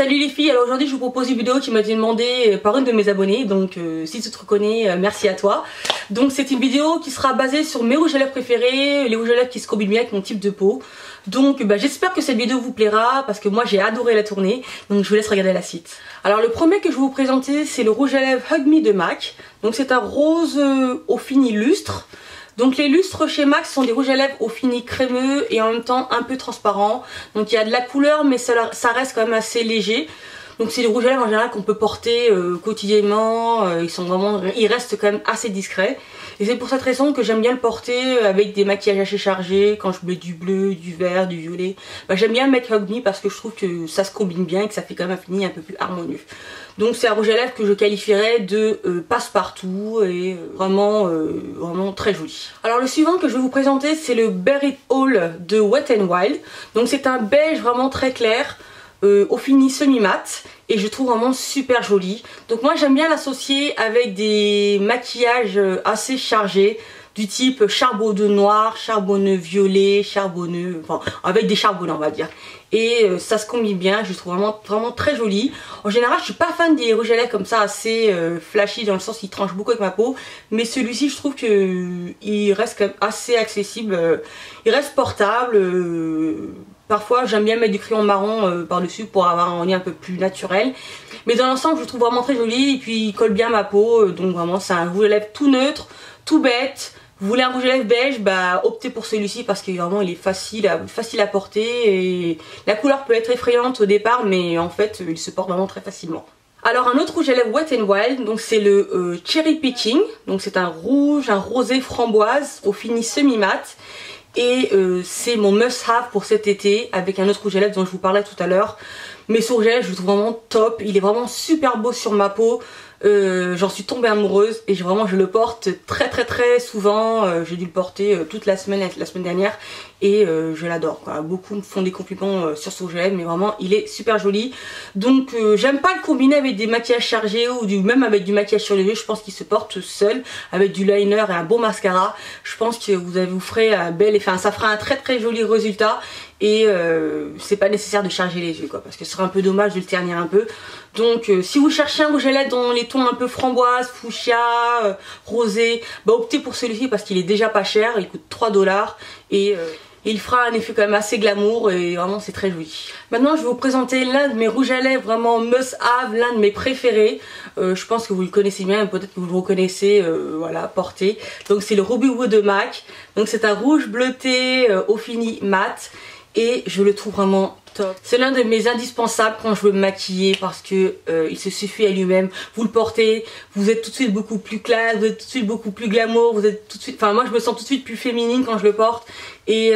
Salut les filles, alors aujourd'hui je vous propose une vidéo qui m'a été demandée par une de mes abonnées, donc si tu te reconnais, merci à toi. Donc c'est une vidéo qui sera basée sur mes rouges à lèvres préférés, les rouges à lèvres qui se combinent bien avec mon type de peau. Donc j'espère que cette vidéo vous plaira parce que moi j'ai adoré la tourner, donc je vous laisse regarder la suite. Alors le premier que je vais vous présenter c'est le rouge à lèvres Hug Me de MAC, donc c'est un rose au fini lustre. Donc les lustres chez MAC sont des rouges à lèvres au fini crémeux et en même temps un peu transparent. Donc il y a de la couleur mais ça reste quand même assez léger. Donc c'est des rouges à lèvres en général qu'on peut porter quotidiennement, ils restent quand même assez discrets. Et c'est pour cette raison que j'aime bien le porter avec des maquillages assez chargés, quand je mets du bleu, du vert, du violet. J'aime bien le mettre Hug Me parce que je trouve que ça se combine bien et que ça fait quand même un fini un peu plus harmonieux. Donc c'est un rouge à lèvres que je qualifierais de passe-partout et vraiment très joli. Alors le suivant que je vais vous présenter c'est le Bare It All de Wet n Wild. Donc c'est un beige vraiment très clair. Au fini semi-mat et je trouve vraiment super joli. Donc moi j'aime bien l'associer avec des maquillages assez chargés du type charbonneux noir, charbonneux violet, charbonneux, enfin avec des charbonnants on va dire. Et ça se combine bien, je trouve vraiment très joli. En général je suis pas fan des rouges à lèvres comme ça assez flashy dans le sens qu'il tranche beaucoup avec ma peau. Mais celui-ci je trouve que il reste quand même assez accessible, il reste portable. Parfois j'aime bien mettre du crayon marron par dessus pour avoir un rendu un peu plus naturel. Mais dans l'ensemble je le trouve vraiment très joli et puis il colle bien à ma peau. Donc vraiment c'est un rouge à lèvres tout neutre, tout bête. Vous voulez un rouge à lèvres beige, optez pour celui-ci parce que vraiment il est facile à porter. Et la couleur peut être effrayante au départ mais en fait il se porte vraiment très facilement. Alors un autre rouge à lèvres Wet n Wild, donc c'est le Cherry Picking. Donc c'est un rosé framboise au fini semi-mat. Et c'est mon must-have pour cet été avec un autre rouge à lèvres dont je vous parlais tout à l'heure. Mais ce rouge à lèvres je le trouve vraiment top, il est vraiment super beau sur ma peau. J'en suis tombée amoureuse et je le porte très souvent. J'ai dû le porter toute la semaine dernière et je l'adore. Beaucoup me font des compliments sur ce rouge à lèvres mais vraiment il est super joli. Donc j'aime pas le combiner avec des maquillages chargés ou même avec du maquillage sur les yeux. Je pense qu'il se porte seul avec du liner et un beau mascara. Je pense que vous ferez un bel effet, ça fera un très joli résultat. Et c'est pas nécessaire de charger les yeux parce que ce serait un peu dommage de le ternir un peu. Donc si vous cherchez un rouge à lèvres dans les tons un peu framboise, fuchsia, rosé, optez pour celui-ci parce qu'il est déjà pas cher, il coûte 3 $ et il fera un effet quand même assez glamour et vraiment c'est très joli. Maintenant je vais vous présenter l'un de mes rouges à lèvres vraiment must have, l'un de mes préférés. Je pense que vous le connaissez bien, peut-être que vous le reconnaissez, porté. Donc c'est le Ruby Woo de MAC. Donc c'est un rouge bleuté au fini mat. Et je le trouve vraiment top. C'est l'un de mes indispensables quand je veux me maquiller parce que il se suffit à lui-même. Vous le portez, vous êtes tout de suite beaucoup plus classe, vous êtes tout de suite beaucoup plus glamour, vous êtes tout de suite. Enfin moi je me sens tout de suite plus féminine quand je le porte et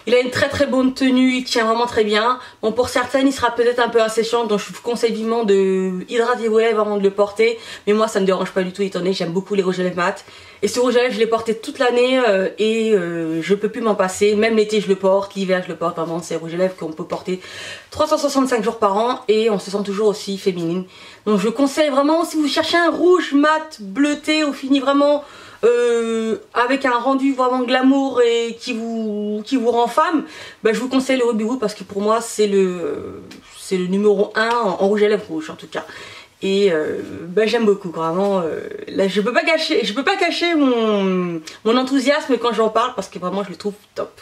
il a une très bonne tenue, il tient vraiment très bien. Bon pour certaines il sera peut-être un peu asséchant donc je vous conseille vivement de hydrater vos lèvres avant de le porter. Mais moi ça me dérange pas du tout étant donné que j'aime beaucoup les rouges à lèvres mat. Et ce rouge à lèvres je l'ai porté toute l'année et je peux plus m'en passer. Même l'été je le porte, l'hiver je le porte, vraiment c'est un rouge à lèvres qu'on peut porter 365 jours par an et on se sent toujours aussi féminine. Donc je conseille vraiment si vous cherchez un rouge mat bleuté au fini vraiment avec un rendu vraiment glamour et qui vous rend femme, je vous conseille le Ruby Woo parce que pour moi c'est le numéro 1 en rouge à lèvres rouge en tout cas. Et j'aime beaucoup vraiment. Là je peux pas cacher mon enthousiasme quand j'en parle parce que vraiment je le trouve top.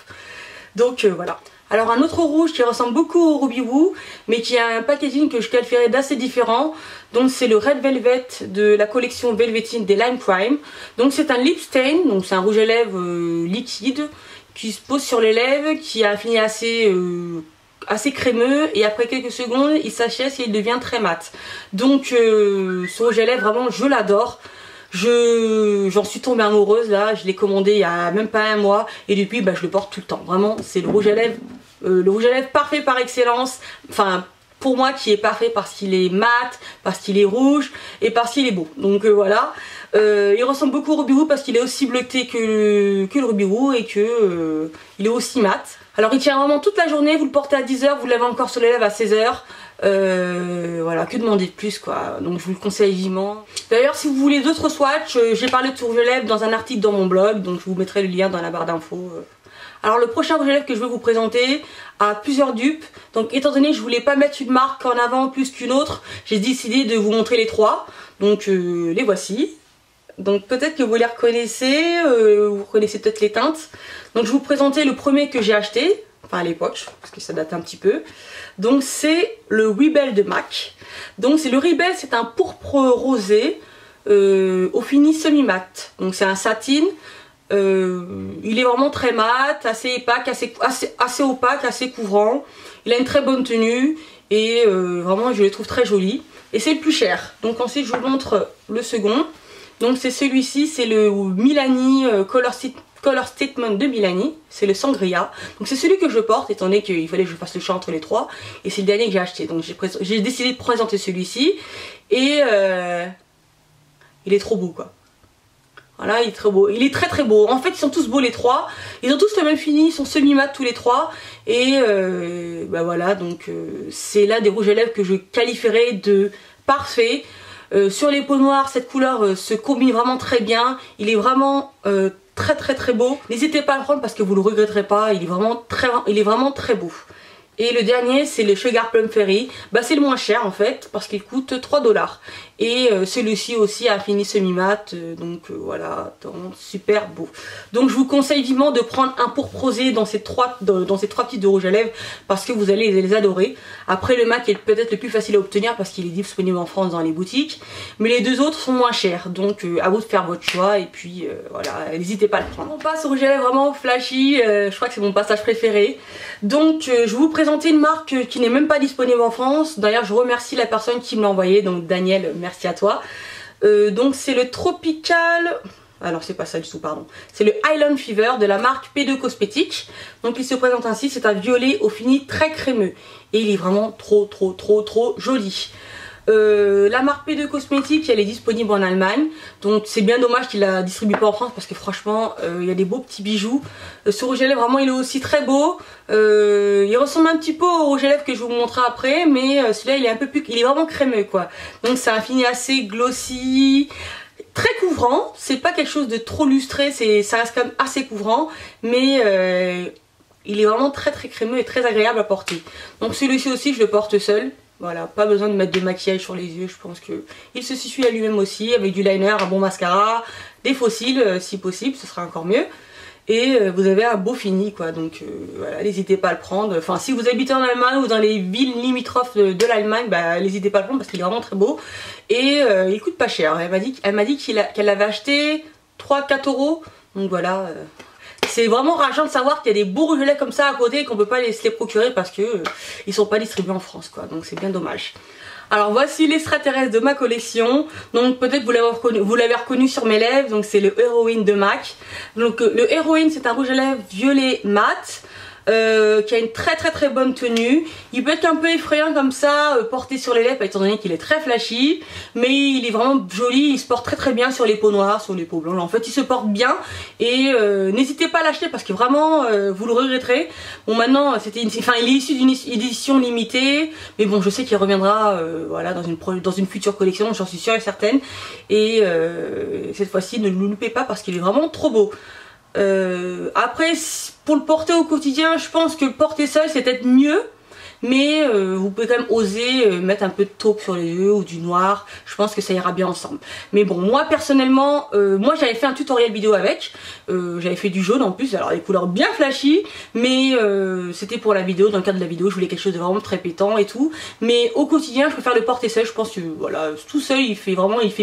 Donc voilà. Alors un autre rouge qui ressemble beaucoup au Ruby Woo mais qui a un packaging que je qualifierais d'assez différent. Donc c'est le Red Velvet de la collection Velvetine des Lime Crime. Donc c'est un lip stain, donc c'est un rouge à lèvres liquide qui se pose sur les lèvres, qui a un fini assez crémeux et après quelques secondes il s'achève et il devient très mat. Donc ce rouge à lèvres vraiment je l'adore. J'en suis tombée amoureuse là, je l'ai commandé il y a même pas un mois et depuis je le porte tout le temps. Vraiment c'est le rouge à lèvres parfait par excellence. Enfin pour moi qui est parfait parce qu'il est mat, parce qu'il est rouge et parce qu'il est beau. Donc voilà. Il ressemble beaucoup au Ruby Woo parce qu'il est aussi bleuté que le Ruby Woo et que il est aussi mat. Alors il tient vraiment toute la journée, vous le portez à 10 h, vous l'avez encore sur les lèvres à 16 h. Voilà, que demander de plus quoi. Donc je vous le conseille vivement. D'ailleurs si vous voulez d'autres swatchs, j'ai parlé de rouge à lèvres dans un article dans mon blog, donc je vous mettrai le lien dans la barre d'infos. Alors le prochain rouge à lèvres que je vais vous présenter a plusieurs dupes. Donc étant donné que je voulais pas mettre une marque en avant plus qu'une autre, j'ai décidé de vous montrer les 3. Donc les voici. Donc peut-être que vous les reconnaissez, vous reconnaissez peut-être les teintes. Donc je vais vous présenter le premier que j'ai acheté, enfin à l'époque, parce que ça date un petit peu. Donc c'est le Rebel de MAC. Donc c'est le Rebel, c'est un pourpre rosé au fini semi-mat. Donc c'est un satin. Il est vraiment très mat, assez opaque, assez opaque, assez couvrant. Il a une très bonne tenue et vraiment je le trouve très joli. Et c'est le plus cher. Donc ensuite je vous montre le second. Donc c'est celui-ci, c'est le Milani Color Statement de Milani. C'est le Sangria. Donc c'est celui que je porte étant donné qu'il fallait que je fasse le choix entre les 3. Et c'est le dernier que j'ai acheté. Donc j'ai décidé de présenter celui-ci. Et il est trop beau quoi. Voilà, il est très beau. Il est très très beau. En fait, ils sont tous beaux les 3. Ils ont tous le même fini. Ils sont semi-mat tous les 3. Et bah voilà, donc c'est là des rouges à lèvres que je qualifierais de parfait. Sur les peaux noires, cette couleur se combine vraiment très bien. Il est vraiment très très très beau. N'hésitez pas à le prendre parce que vous ne le regretterez pas. Il est vraiment très beau. Et le dernier, c'est le Sugar Plum Fairy. Bah, c'est le moins cher en fait, parce qu'il coûte 3 $. Et celui-ci aussi a fini semi-mat, donc voilà, super beau. Donc je vous conseille vivement de prendre un pourpre rosé dans ces trois types de rouge à lèvres, parce que vous allez les adorer. Après le mat est peut-être le plus facile à obtenir, parce qu'il est disponible en France dans les boutiques. Mais les deux autres sont moins chers, donc à vous de faire votre choix, et puis voilà, n'hésitez pas à le prendre. On passe au rouge à lèvres vraiment flashy, je crois que c'est mon passage préféré. Donc je vous présente une marque qui n'est même pas disponible en France. D'ailleurs je remercie la personne qui me l'a envoyé, donc Daniel, merci à toi. Donc c'est le Tropical, alors c'est pas ça du tout, pardon, c'est le Island Fever de la marque P2 Cosmétiques. Donc il se présente ainsi, c'est un violet au fini très crémeux et il est vraiment trop joli. La marque P2 Cosmétiques, elle est disponible en Allemagne, donc c'est bien dommage qu'il la distribue pas en France parce que franchement il y a des beaux petits bijoux. Ce rouge à lèvres vraiment il est aussi très beau. Il ressemble un petit peu au rouge à lèvres que je vous montrerai après, mais celui-là il est un peu plus, il est vraiment crémeux quoi. Donc c'est un fini assez glossy, très couvrant. C'est pas quelque chose de trop lustré, ça reste quand même assez couvrant, mais il est vraiment très crémeux et très agréable à porter. Donc celui-ci aussi je le porte seul. Voilà, pas besoin de mettre de maquillage sur les yeux, je pense que il se suffit à lui-même aussi, avec du liner, un bon mascara, des faux cils si possible, ce sera encore mieux. Et vous avez un beau fini quoi, donc voilà, n'hésitez pas à le prendre. Enfin si vous habitez en Allemagne ou dans les villes limitrophes de l'Allemagne, bah n'hésitez pas à le prendre parce qu'il est vraiment très beau. Et il coûte pas cher, elle m'a dit qu'elle l'avait acheté 3-4 €, donc voilà. C'est vraiment rageant de savoir qu'il y a des beaux rouges à lèvres comme ça à côté et qu'on peut pas se les procurer parce que ils sont pas distribués en France quoi, donc c'est bien dommage. Alors voici l'extraterrestre de ma collection. Donc peut-être vous l'avez reconnu sur mes lèvres. Donc c'est le Heroine de MAC. Donc le Heroine c'est un rouge à lèvres violet mat. Qui a une très bonne tenue. Il peut être un peu effrayant comme ça, porté sur les lèvres étant donné qu'il est très flashy, mais il est vraiment joli, il se porte très bien sur les peaux noires, sur les peaux blanches. En fait il se porte bien et n'hésitez pas à l'acheter parce que vraiment vous le regretterez. Bon maintenant il est issu d'une édition limitée, mais bon je sais qu'il reviendra voilà, dans une future collection, j'en suis sûre et certaine. Et cette fois-ci ne le loupez pas parce qu'il est vraiment trop beau. Après pour le porter au quotidien, je pense que le porter seul c'est peut-être mieux, mais vous pouvez quand même oser mettre un peu de taupe sur les yeux ou du noir, je pense que ça ira bien ensemble. Mais bon, moi personnellement, moi j'avais fait un tutoriel vidéo avec, j'avais fait du jaune en plus, alors des couleurs bien flashy, mais c'était pour la vidéo, dans le cadre de la vidéo je voulais quelque chose de vraiment très pétant et tout, mais au quotidien je préfère le porter seul. Je pense que voilà, tout seul il fait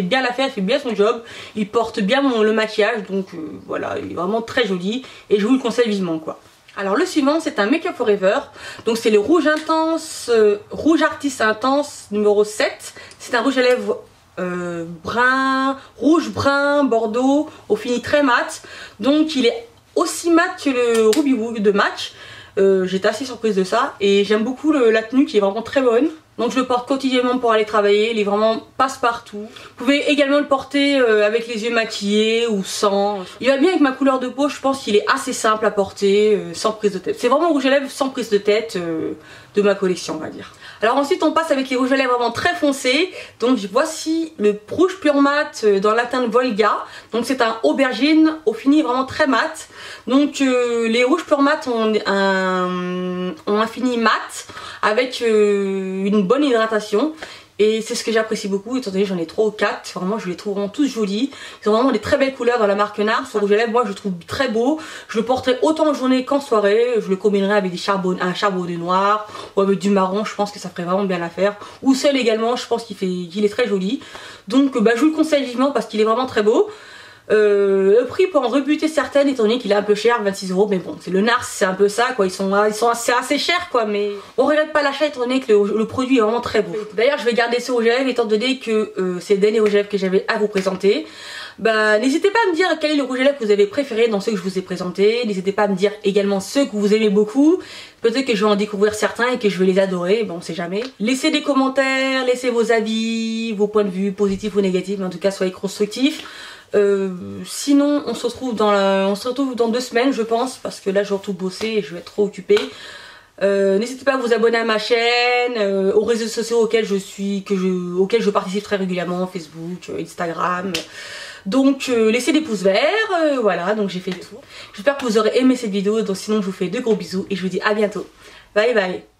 bien l'affaire, il fait bien son job, il porte bien le maquillage, donc voilà, il est vraiment très joli et je vous le conseille vivement quoi. Alors le suivant c'est un Make Up Forever, donc c'est le rouge intense, rouge artiste intense numéro 7. C'est un rouge à lèvres rouge brun bordeaux au fini très mat, donc il est aussi mat que le Ruby Woo de MAC. J'étais assez surprise de ça et j'aime beaucoup la tenue qui est vraiment très bonne. Donc je le porte quotidiennement pour aller travailler, il est vraiment passe-partout. Vous pouvez également le porter avec les yeux maquillés ou sans. Il va bien avec ma couleur de peau, je pense qu'il est assez simple à porter, sans prise de tête. C'est vraiment un rouge à lèvres sans prise de tête de ma collection, on va dire. Alors ensuite on passe avec les rouges à lèvres vraiment très foncés. Donc voici le rouge pur mat dans la teinte Volga. Donc c'est un aubergine au fini vraiment très mat. Donc les rouges pur mat ont un fini mat avec une bonne hydratation. Et c'est ce que j'apprécie beaucoup, étant donné que j'en ai 3 ou 4, vraiment je les trouve vraiment tous jolis. Ils ont vraiment des très belles couleurs dans la marque NARS. Ce rouge à lèvres, moi je le trouve très beau. Je le porterai autant en journée qu'en soirée. Je le combinerai avec un charbonné noir ou avec du marron, je pense que ça ferait vraiment bien l'affaire. Ou seul également, je pense qu'il est très joli. Donc je vous le conseille vivement parce qu'il est vraiment très beau. Le prix peut en rebuter certaines étant donné qu'il est un peu cher, 26 €, mais bon c'est le NARS, c'est un peu ça quoi, ils sont assez chers quoi, mais on regrette pas l'achat étant donné que le produit est vraiment très beau. D'ailleurs je vais garder ce rouge à lèvres étant donné que c'est le dernier rouge à lèvres que j'avais à vous présenter. N'hésitez pas à me dire quel est le rouge à lèvres que vous avez préféré dans ceux que je vous ai présentés. N'hésitez pas à me dire également ceux que vous aimez beaucoup. Peut-être que je vais en découvrir certains et que je vais les adorer, bon on sait jamais. Laissez des commentaires, laissez vos avis, vos points de vue positifs ou négatifs, mais en tout cas soyez constructifs. Sinon on se retrouve dans 2 semaines je pense, parce que là je vais tout bosser et je vais être trop occupée. N'hésitez pas à vous abonner à ma chaîne, aux réseaux sociaux auxquels je participe très régulièrement, Facebook, Instagram. Donc laissez des pouces verts, voilà, donc j'ai fait le tour. J'espère que vous aurez aimé cette vidéo, donc sinon je vous fais de gros bisous et je vous dis à bientôt. Bye bye.